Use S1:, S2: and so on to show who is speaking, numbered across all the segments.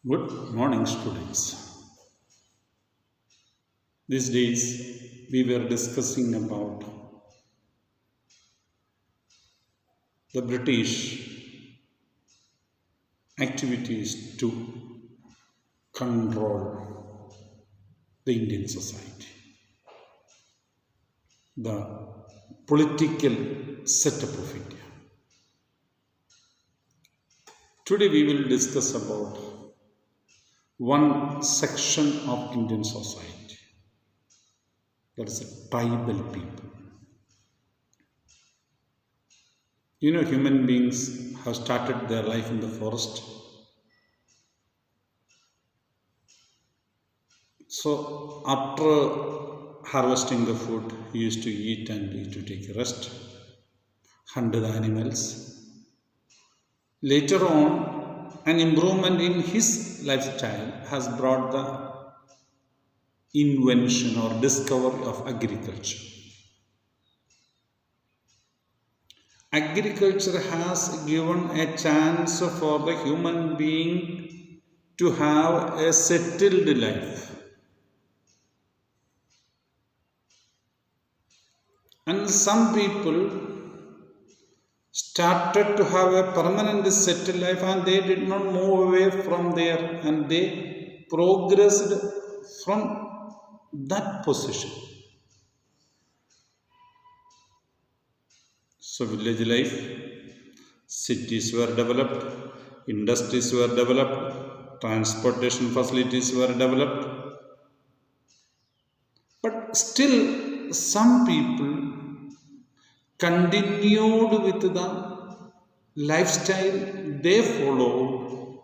S1: Good morning, students. These days we were discussing about the British activities to control the Indian society, the political setup of India. Today we will discuss about one section of Indian society, that is the tribal people. Human beings have started their life in the forest. So, after harvesting the food, he used to eat and he used to take a rest, hunt the animals. Later on, an improvement in his lifestyle has brought the invention or discovery of agriculture. Agriculture has given a chance for the human being to have a settled life. And some people started to have a permanent settled life and they did not move away from there and they progressed from that position. So, village life, cities were developed, industries were developed, transportation facilities were developed. But still, some people continued with the lifestyle they followed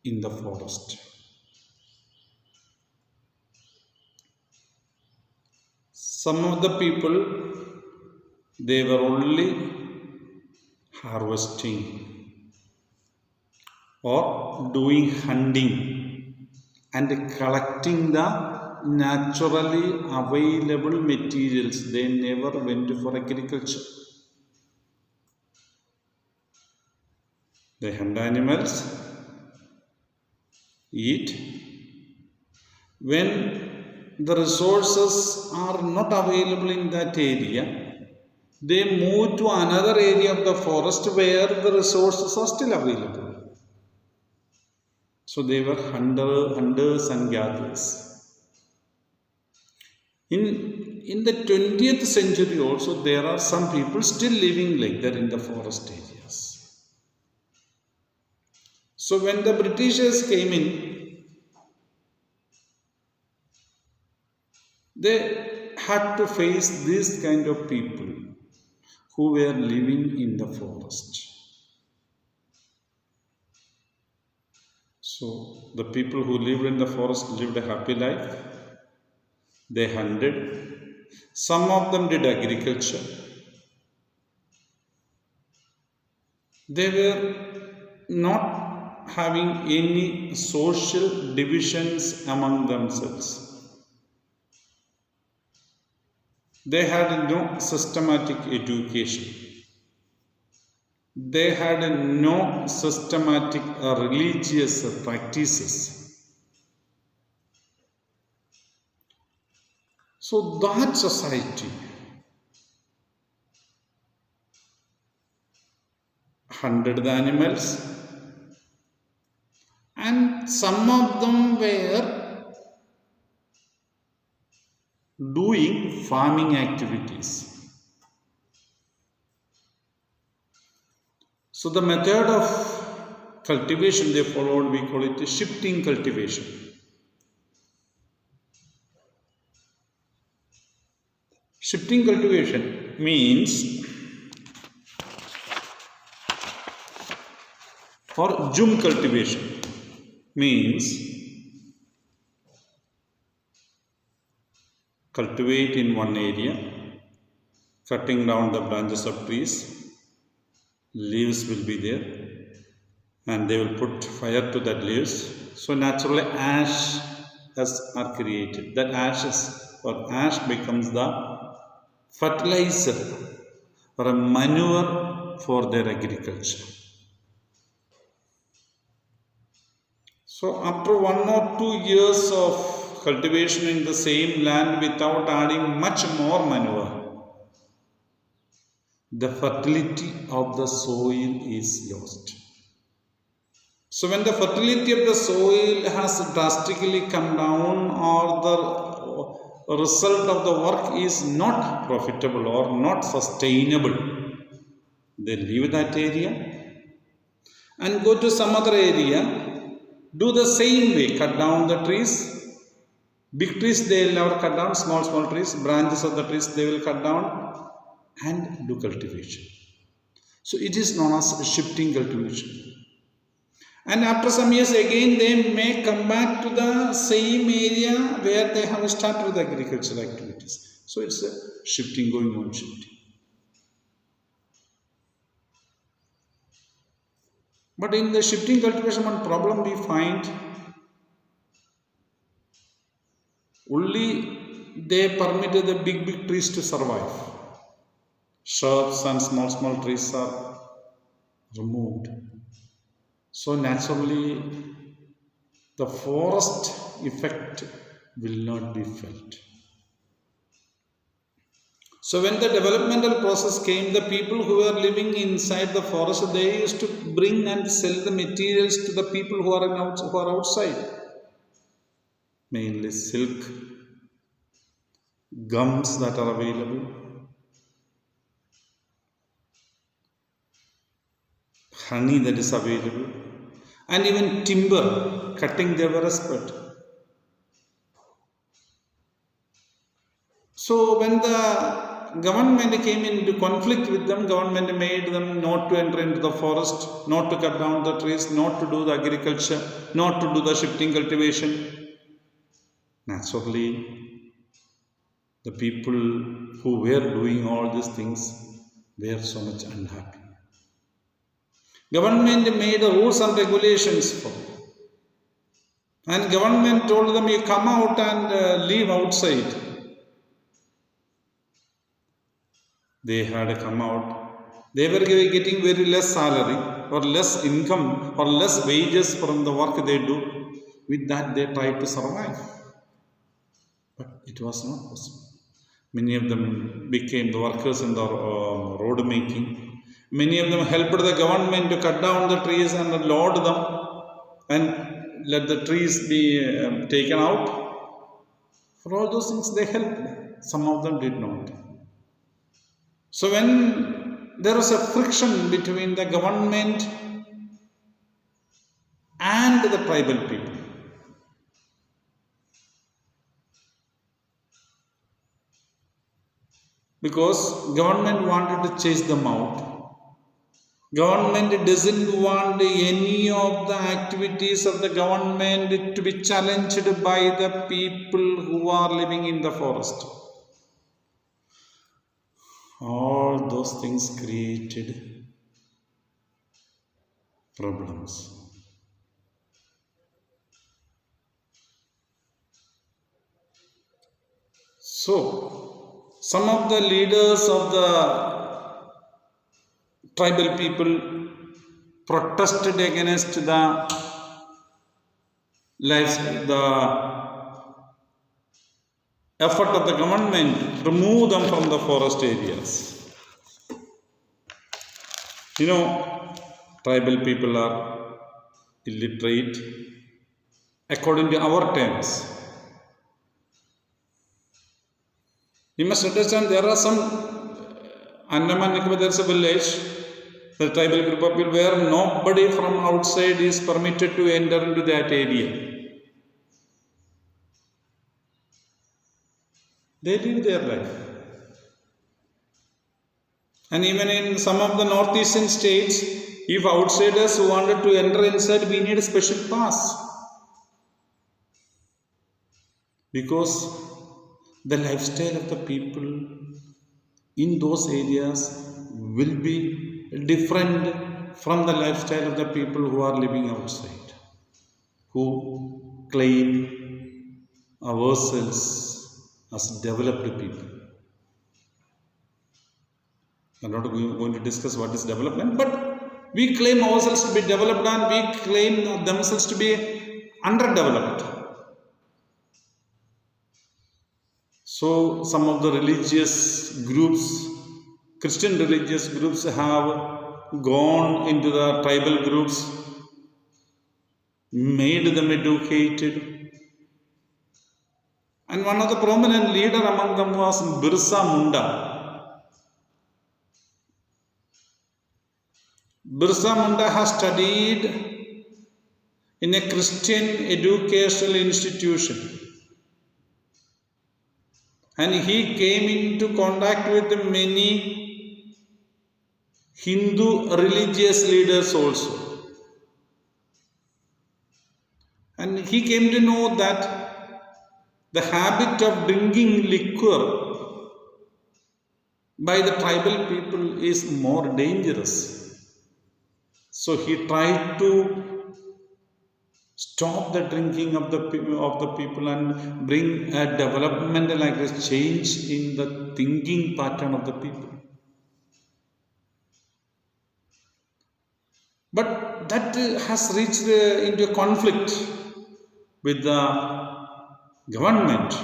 S1: in the forest. Some of the people, they were only harvesting or doing hunting and collecting the naturally available materials. They never went for agriculture. They hunt animals, eat. When the resources are not available in that area, they move to another area of the forest where the resources are still available. So they were hunters and gatherers. In the 20th century also, there are some people still living like that in the forest areas. So when the Britishers came in, they had to face this kind of people who were living in the forest. So the people who lived in the forest lived a happy life. They hunted. Some of them did agriculture. They were not having any social divisions among themselves. They had no systematic education. They had no systematic religious practices. So that society hunted the animals, and some of them were doing farming activities. So the method of cultivation they followed, we call it shifting cultivation. Shifting cultivation means, or jhum cultivation means, cultivate in one area, cutting down the branches of trees, leaves will be there, and they will put fire to that leaves. So naturally ashes are created. That ashes or ash becomes the fertilizer or a manure for their agriculture. So after 1 or 2 years of cultivation in the same land without adding much more manure, the fertility of the soil is lost. So when the fertility of the soil has drastically come down, or the result of the work is not profitable or not sustainable, they leave that area and go to some other area, do the same way, cut down the trees. Big trees they will never cut down, small trees, branches of the trees they will cut down and do cultivation. So it is known as shifting cultivation. And after some years again they may come back to the same area where they have started with agricultural activities. So it's a shifting, going on shifting. But in the shifting cultivation, one problem we find, only they permitted the big trees to survive. Shrubs and small trees are removed. So naturally the forest effect will not be felt. So when the developmental process came, the people who were living inside the forest, they used to bring and sell the materials to the people who are outside. Mainly silk, gums that are available, honey that is available, and even timber cutting they were expert. So when the government came into conflict with them, government made them not to enter into the forest, not to cut down the trees, not to do the agriculture, not to do the shifting cultivation. Naturally, the people who were doing all these things were so much unhappy. Government made rules and regulations for them. And government told them, you come out and live outside. They had come out. They were getting very less salary or less income or less wages from the work they do. With that they tried to survive. But it was not possible. Many of them became the workers in the road making. Many of them helped the government to cut down the trees and load them and let the trees be taken out. For all those things they helped. Some of them did not. So when there was a friction between the government and the tribal people, because government wanted to chase them out. Government doesn't want any of the activities of the government to be challenged by the people who are living in the forest. All those things created problems. So, some of the leaders of the tribal people protested against the effort of the government to remove them from the forest areas. You know, tribal people are illiterate according to our terms. You must understand, there are some Andaman Nicobar, there is a village, the tribal group of people, where nobody from outside is permitted to enter into that area. They live their life. And even in some of the northeastern states, if outsiders wanted to enter inside, we need a special pass. Because the lifestyle of the people in those areas will be different from the lifestyle of the people who are living outside, who claim ourselves as developed people. I'm not going to discuss what is development, but we claim ourselves to be developed and we claim themselves to be underdeveloped. So some of the religious groups, Christian religious groups, have gone into the tribal groups, made them educated. And one of the prominent leader among them was Birsa Munda. Birsa Munda has studied in a Christian educational institution. And he came into contact with many Hindu religious leaders also. And he came to know that the habit of drinking liquor by the tribal people is more dangerous. So he tried to stop the drinking of the people and bring a developmental like a change in the thinking pattern of the people. But that has reached into a conflict with the government.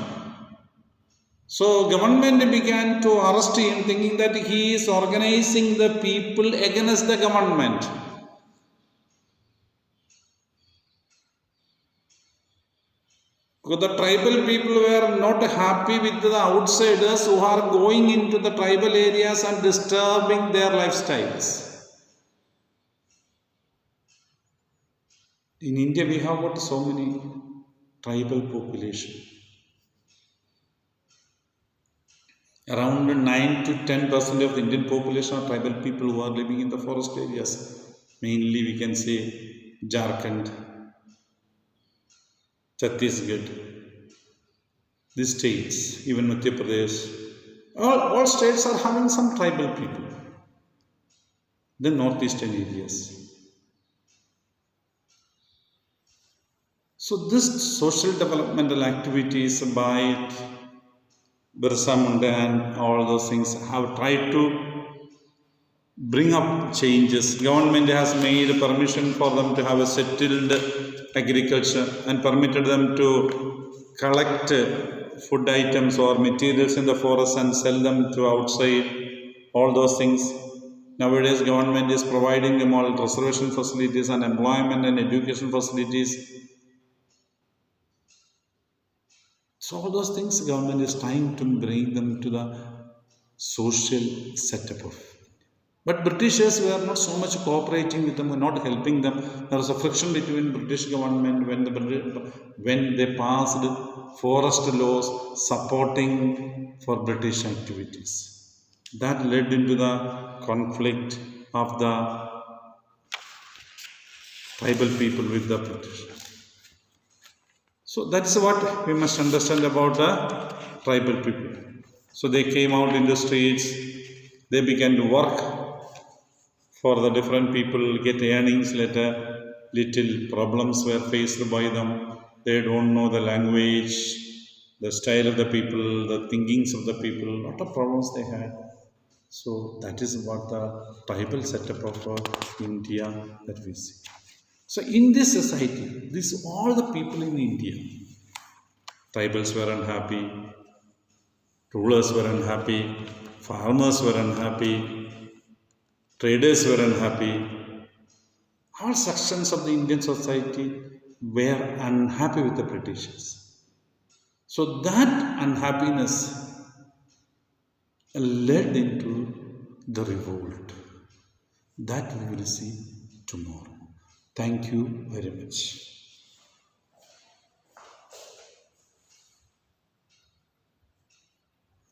S1: So government began to arrest him, thinking that he is organizing the people against the government. Because the tribal people were not happy with the outsiders who are going into the tribal areas and disturbing their lifestyles. In India, we have got so many tribal population. Around 9 to 10% of the Indian population are tribal people who are living in the forest areas. Mainly we can say Jharkhand, Chhattisgarh, these states, even Madhya Pradesh. All states are having some tribal people. The northeastern areas. So this social developmental activities by Birsa Munda and all those things have tried to bring up changes. Government has made permission for them to have a settled agriculture and permitted them to collect food items or materials in the forest and sell them to outside, all those things. Nowadays government is providing them all reservation facilities and employment and education facilities. So all those things government is trying to bring them to the social setup of. But Britishers were not so much cooperating with them, were not helping them. There was a friction between British government when they passed forest laws supporting for British activities. That led into the conflict of the tribal people with the British. So that's what we must understand about the tribal people. So they came out in the streets, they began to work for the different people, get earnings later. Little problems were faced by them. They don't know the language, the style of the people, the thinkings of the people, a lot of problems they had. So that is what the tribal setup of India that we see. So in this society, all the people in India, tribals were unhappy, rulers were unhappy, farmers were unhappy, traders were unhappy. All sections of the Indian society were unhappy with the Britishers. So that unhappiness led into the revolt. That we will see tomorrow. Thank you very much.